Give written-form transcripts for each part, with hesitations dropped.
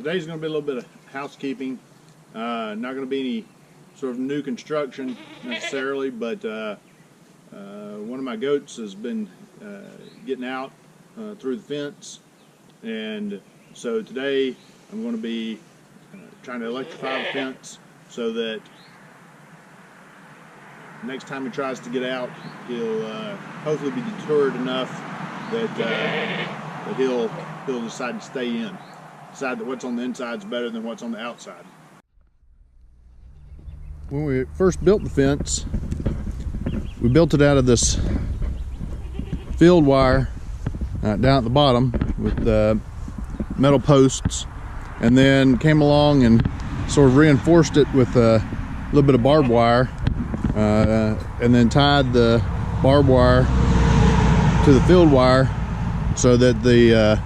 Today's going to be a little bit of housekeeping. Not going to be any sort of new construction necessarily, but one of my goats has been getting out through the fence, and so today I'm going to be trying to electrify the fence so that next time he tries to get out, he'll hopefully be deterred enough that he'll decide to stay in. Decide that what's on the inside is better than what's on the outside. When we first built the fence, we built it out of this field wire down at the bottom with metal posts, and then came along and sort of reinforced it with a little bit of barbed wire, and then tied the barbed wire to the field wire so that the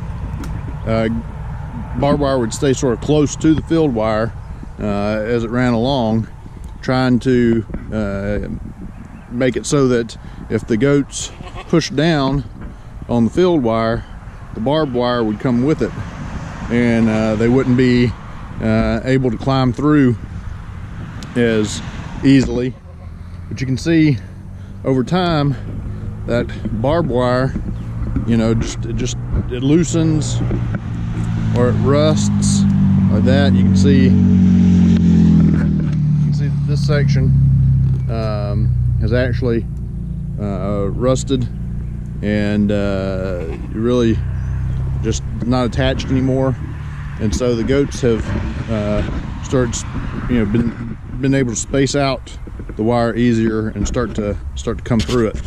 barbed wire would stay sort of close to the field wire as it ran along, trying to make it so that if the goats pushed down on the field wire, the barbed wire would come with it, and they wouldn't be able to climb through as easily. But you can see over time that barbed wire, you know, it loosens or it rusts like that. You can see that this section has actually rusted and really just not attached anymore, and so the goats have started, you know, been able to space out the wire easier and start to come through it.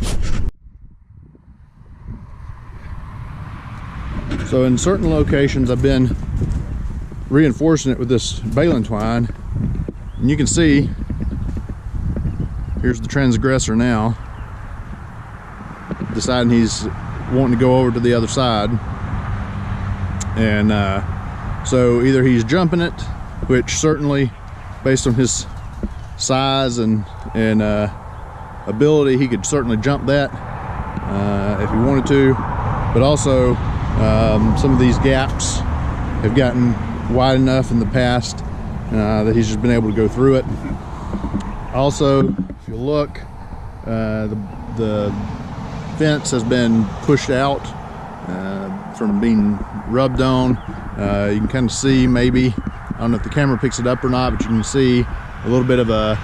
So in certain locations I've been reinforcing it with this baling twine, and you can see here's the transgressor now deciding he's wanting to go over to the other side, and so either he's jumping it, which certainly based on his size and ability he could certainly jump that if he wanted to, but also some of these gaps have gotten wide enough in the past that he's just been able to go through it. Also, if you look, the fence has been pushed out from being rubbed on. You can kind of see, maybe, I don't know if the camera picks it up or not, but you can see a little bit of a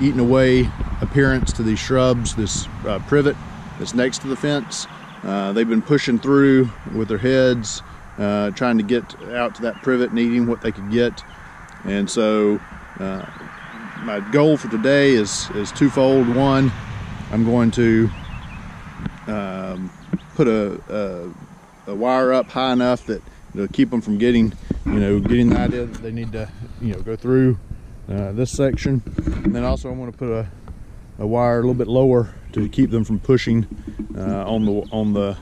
eaten away appearance to these shrubs, this privet that's next to the fence. They've been pushing through with their heads, trying to get out to that privet and eating what they could get. And so my goal for today is twofold. One, I'm going to put a wire up high enough that it'll keep them from getting the idea that they need to, you know, go through this section. And then also I'm going to put a wire a little bit lower to keep them from pushing on the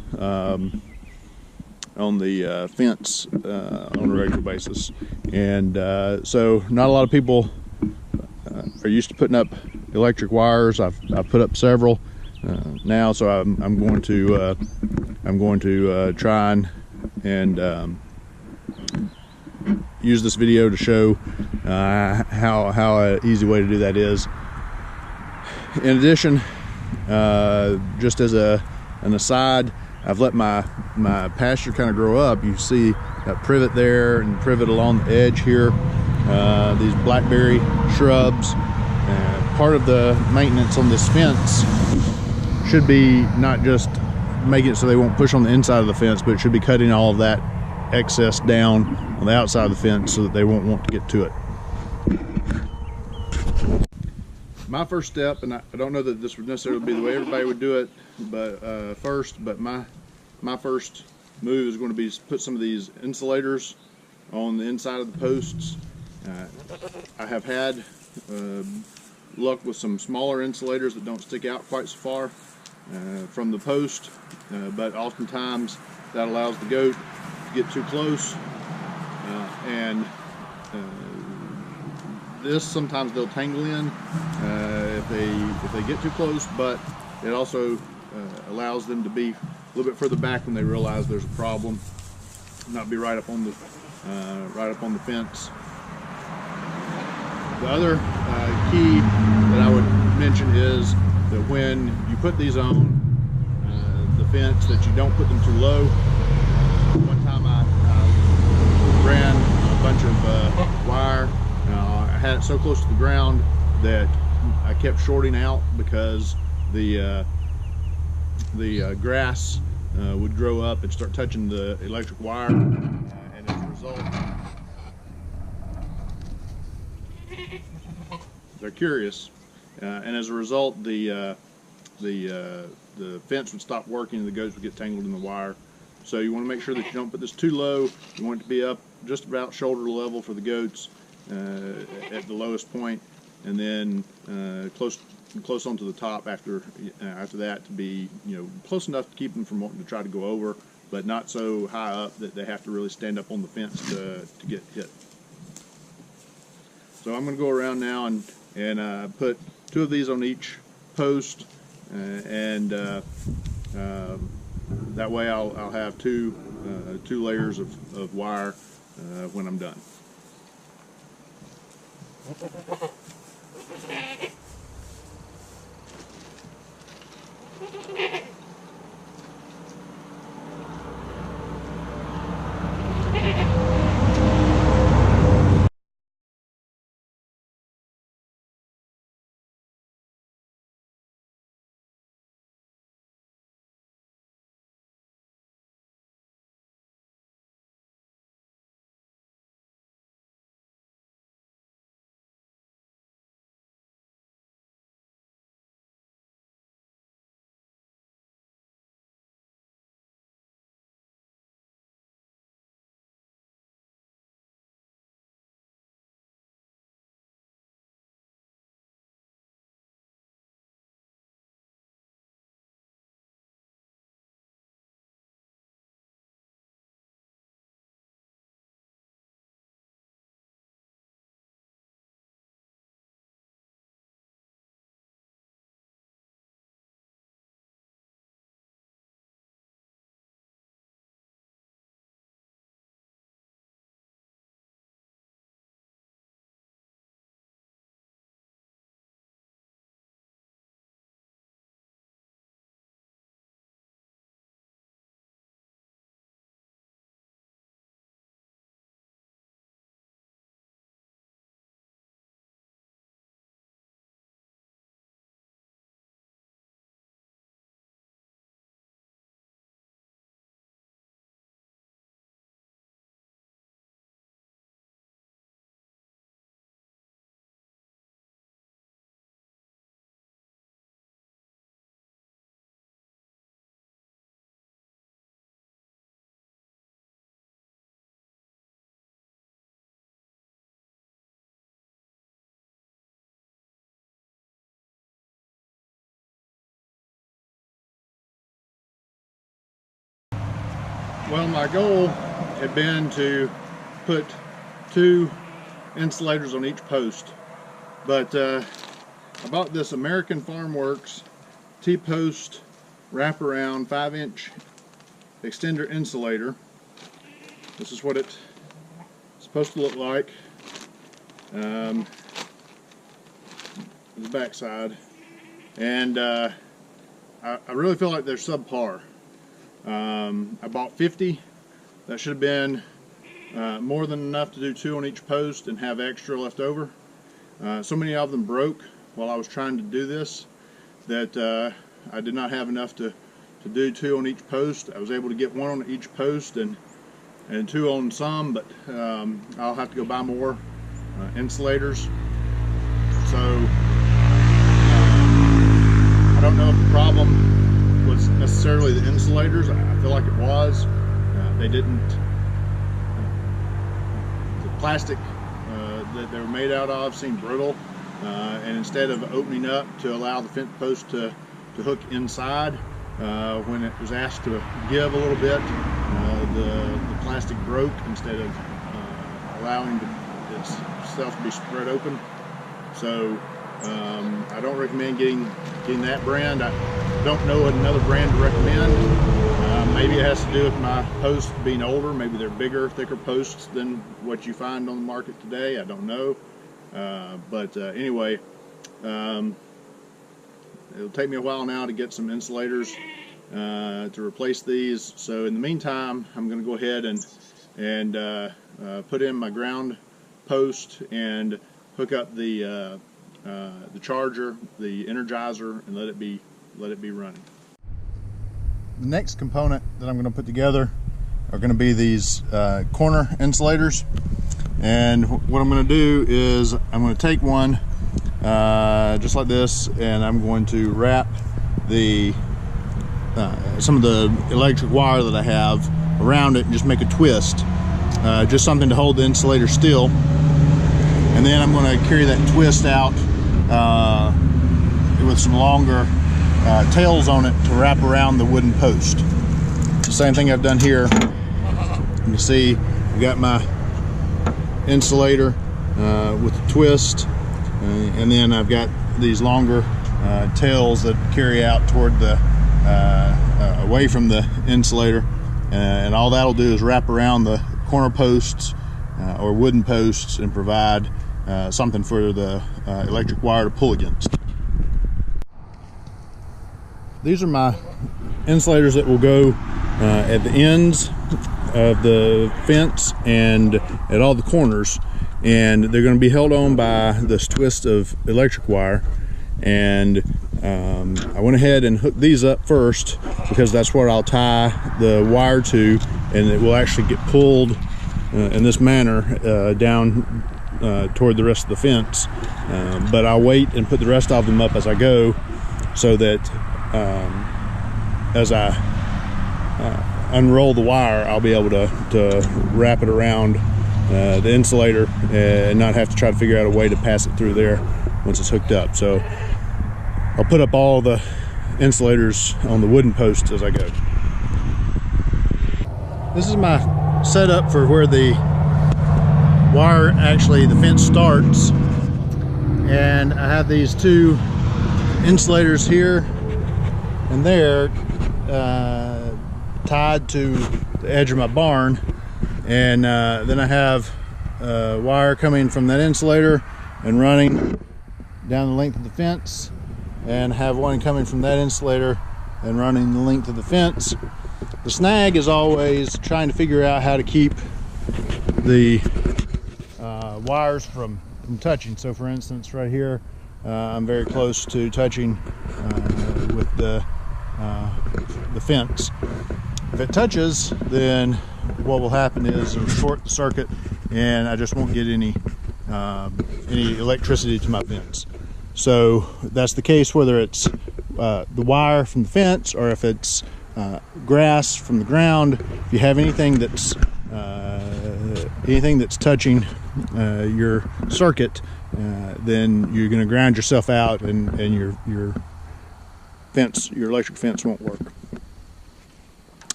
fence on a regular basis. And so not a lot of people are used to putting up electric wires. I've put up several now, so I'm going to try and use this video to show how an easy way to do that is. In addition, just as an aside, I've let my pasture kind of grow up. You see that privet there and privet along the edge here, these blackberry shrubs. Part of the maintenance on this fence should be not just making it so they won't push on the inside of the fence, but it should be cutting all of that excess down on the outside of the fence so that they won't want to get to it. My first step, and I don't know that this would necessarily be the way everybody would do it, but my first move is going to be to put some of these insulators on the inside of the posts. I have had luck with some smaller insulators that don't stick out quite so far from the post, but oftentimes that allows the goat to get too close, and this sometimes they'll tangle in if they get too close, but it also allows them to be a little bit further back when they realize there's a problem, not be right up on right up on the fence. The other key that I would mention is that when you put these on the fence, that you don't put them too low. One time I ran a bunch of wire. I had it so close to the ground that I kept shorting out because the grass would grow up and start touching the electric wire, and as a result, they're curious, and as a result, the fence would stop working and the goats would get tangled in the wire. So you want to make sure that you don't put this too low. You want it to be up just about shoulder level for the goats at the lowest point, and then close onto the top after that, to be, you know, close enough to keep them from wanting to try to go over, but not so high up that they have to really stand up on the fence to get hit. So I'm going to go around now and put 2 of these on each post, and that way I'll have two layers of wire when I'm done. Well, my goal had been to put 2 insulators on each post, but I bought this American Farm Works T-post wraparound 5-inch extender insulator. This is what it's supposed to look like. The back side, and I really feel like they're subpar. I bought 50. That should have been more than enough to do 2 on each post and have extra left over. So many of them broke while I was trying to do this that I did not have enough to do 2 on each post. I was able to get 1 on each post and 2 on some, but I'll have to go buy more insulators. So I don't know if the problem was necessarily the insulators. I feel like it was. They didn't, the plastic that they were made out of seemed brittle, and instead of opening up to allow the fence post to hook inside, when it was asked to give a little bit, the plastic broke instead of allowing itself to be spread open. So I don't recommend getting that brand. I don't know another brand to recommend. Maybe it has to do with my posts being older. Maybe they're bigger, thicker posts than what you find on the market today. I don't know. Anyway, it'll take me a while now to get some insulators to replace these. So in the meantime, I'm going to go ahead and put in my ground post and hook up the charger, the Energizer, and let it be running. The next component that I'm going to put together are going to be these corner insulators, and what I'm going to do is I'm going to take one just like this, and I'm going to wrap the some of the electric wire that I have around it and just make a twist, just something to hold the insulator still, and then I'm going to carry that twist out with some longer tails on it to wrap around the wooden post. The same thing I've done here. You can see I've got my insulator with the twist, and then I've got these longer tails that carry out toward the away from the insulator, and all that'll do is wrap around the corner posts or wooden posts and provide something for the electric wire to pull against. These are my insulators that will go at the ends of the fence and at all the corners, and they're going to be held on by this twist of electric wire. And I went ahead and hooked these up first because that's where I'll tie the wire to, and it will actually get pulled in this manner down toward the rest of the fence. But I'll wait and put the rest of them up as I go, so that as I unroll the wire, I'll be able to wrap it around the insulator and not have to try to figure out a way to pass it through there once it's hooked up. So I'll put up all the insulators on the wooden posts as I go. This is my setup for where the wire, actually the fence starts, and I have these two insulators here and there tied to the edge of my barn, and then I have wire coming from that insulator and running down the length of the fence, and have one coming from that insulator and running the length of the fence. The snag is always trying to figure out how to keep the wires from touching. So for instance, right here, I'm very close to touching with the fence. If it touches, then what will happen is it'll short the circuit, and I just won't get any electricity to my fence. So that's the case whether it's the wire from the fence or if it's grass from the ground. If you have anything that's touching your circuit, then you're going to ground yourself out, and your electric fence won't work.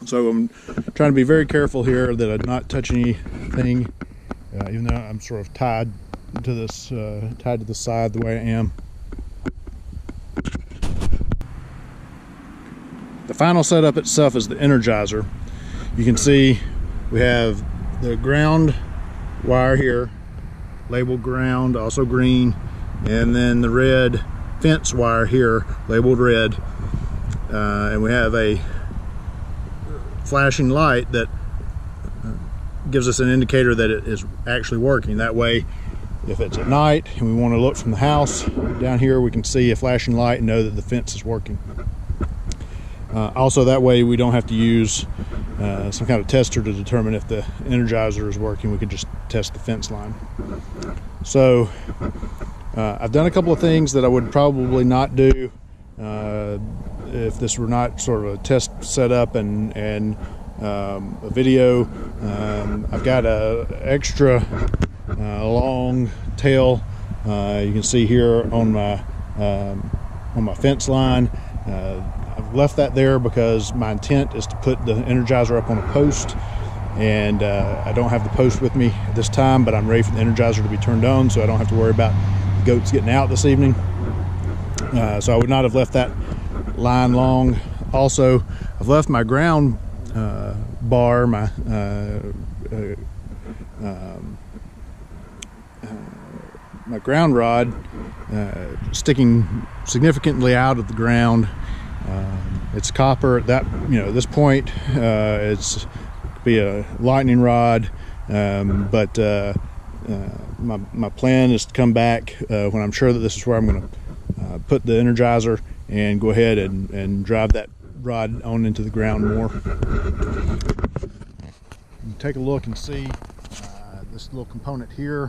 So I'm trying to be very careful here that I not touch anything, even though I'm sort of tied to the side the way I am. The final setup itself is the Energizer. You can see we have the ground wire here, labeled ground, also green, and then the red fence wire here, labeled red, and we have a flashing light that gives us an indicator that it is actually working. That way, if it's at night and we want to look from the house down here, we can see a flashing light and know that the fence is working. Also, that way we don't have to use some kind of tester to determine if the Energizer is working. We can just test the fence line. So I've done a couple of things that I would probably not do if this were not sort of a test setup and a video. I've got a extra long tail, you can see here on my fence line. I've left that there because my intent is to put the Energizer up on a post, and I don't have the post with me at this time, but I'm ready for the Energizer to be turned on, so I don't have to worry about the goats getting out this evening. So I would not have left that line long. Also, I've left my ground bar, my ground rod sticking significantly out of the ground. It's copper at that, this point. It's be a lightning rod, but my plan is to come back when I'm sure that this is where I'm going to put the Energizer and go ahead and drive that rod on into the ground more. Take a look and see this little component here,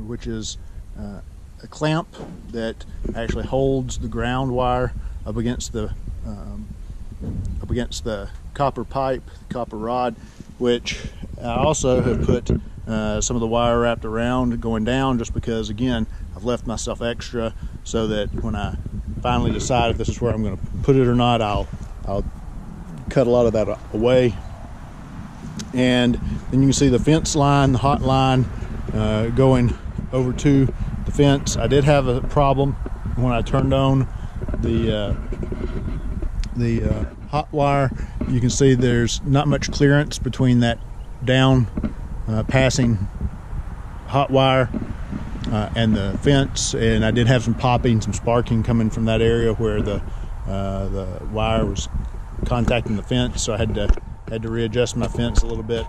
which is a clamp that actually holds the ground wire up against the copper pipe, the copper rod, which I also have put some of the wire wrapped around going down, just because, again, I've left myself extra so that when I finally decide if this is where I'm going to put it or not, I'll cut a lot of that away. And then you can see the fence line, the hot line going over to the fence. I did have a problem when I turned on the hot wire. You can see there's not much clearance between that down passing hot wire and the fence, and I did have some popping, some sparking coming from that area where the wire was contacting the fence, so I had to readjust my fence a little bit.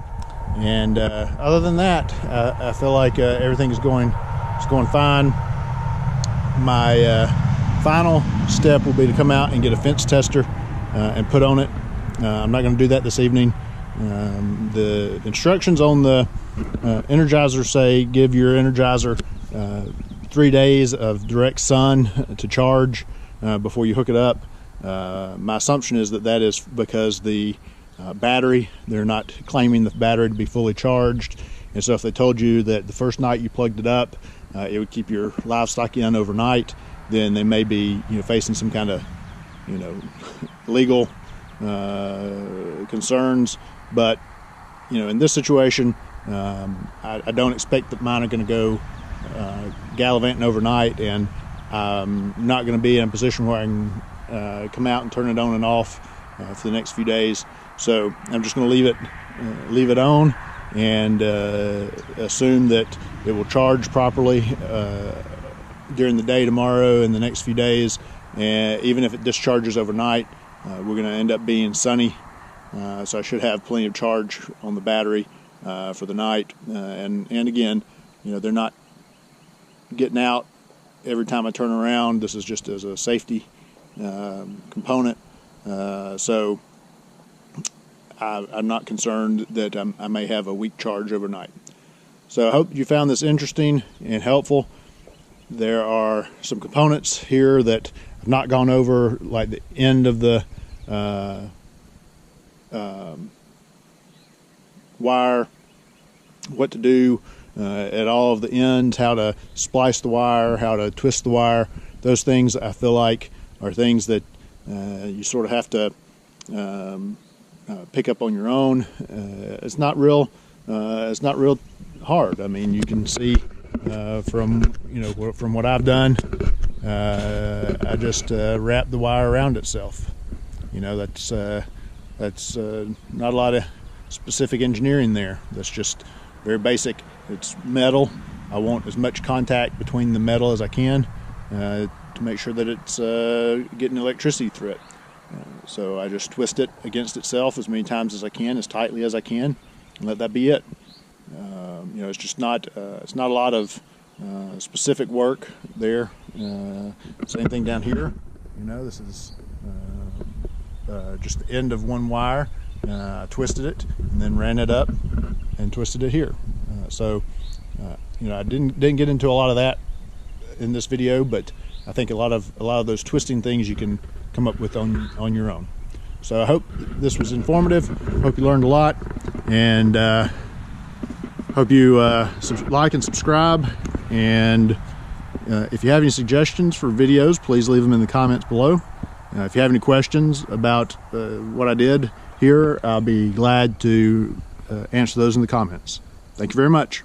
And other than that, I feel like everything is going fine. My final step will be to come out and get a fence tester and put on it. I'm not going to do that this evening. The instructions on the Energizer say give your Energizer 3 days of direct sun to charge before you hook it up. My assumption is that is because the battery, they're not claiming the battery to be fully charged, and so if they told you that the first night you plugged it up it would keep your livestock in overnight, then they may be facing some kind of legal concerns. But in this situation, I don't expect that mine are going to go gallivanting overnight, and I'm not going to be in a position where I can come out and turn it on and off for the next few days. So I'm just going to leave it on and assume that it will charge properly during the day tomorrow and the next few days. And even if it discharges overnight, we're going to end up being sunny, so I should have plenty of charge on the battery for the night. And again, they're not getting out every time I turn around. This is just as a safety component, so I'm not concerned that I may have a weak charge overnight. So I hope you found this interesting and helpful. There are some components here that I've not gone over, like the end of the wire, what to do at all of the ends, how to splice the wire, how to twist the wire. Those things I feel like are things that you sort of have to pick up on your own. It's not real hard. I mean, you can see from what I've done. I just wrap the wire around itself. That's not a lot of specific engineering there. That's just very basic. It's metal. I want as much contact between the metal as I can to make sure that it's getting electricity through it. So I just twist it against itself as many times as I can, as tightly as I can, and let that be it. It's just not it's not a lot of specific work there. Same thing down here. This is just the end of one wire. I twisted it and then ran it up and twisted it here. I didn't get into a lot of that in this video, but I think a lot of those twisting things you can come up with on your own. So I hope this was informative. Hope you learned a lot, and hope you like and subscribe. And if you have any suggestions for videos, please leave them in the comments below. If you have any questions about what I did here, I'll be glad to answer those in the comments. Thank you very much.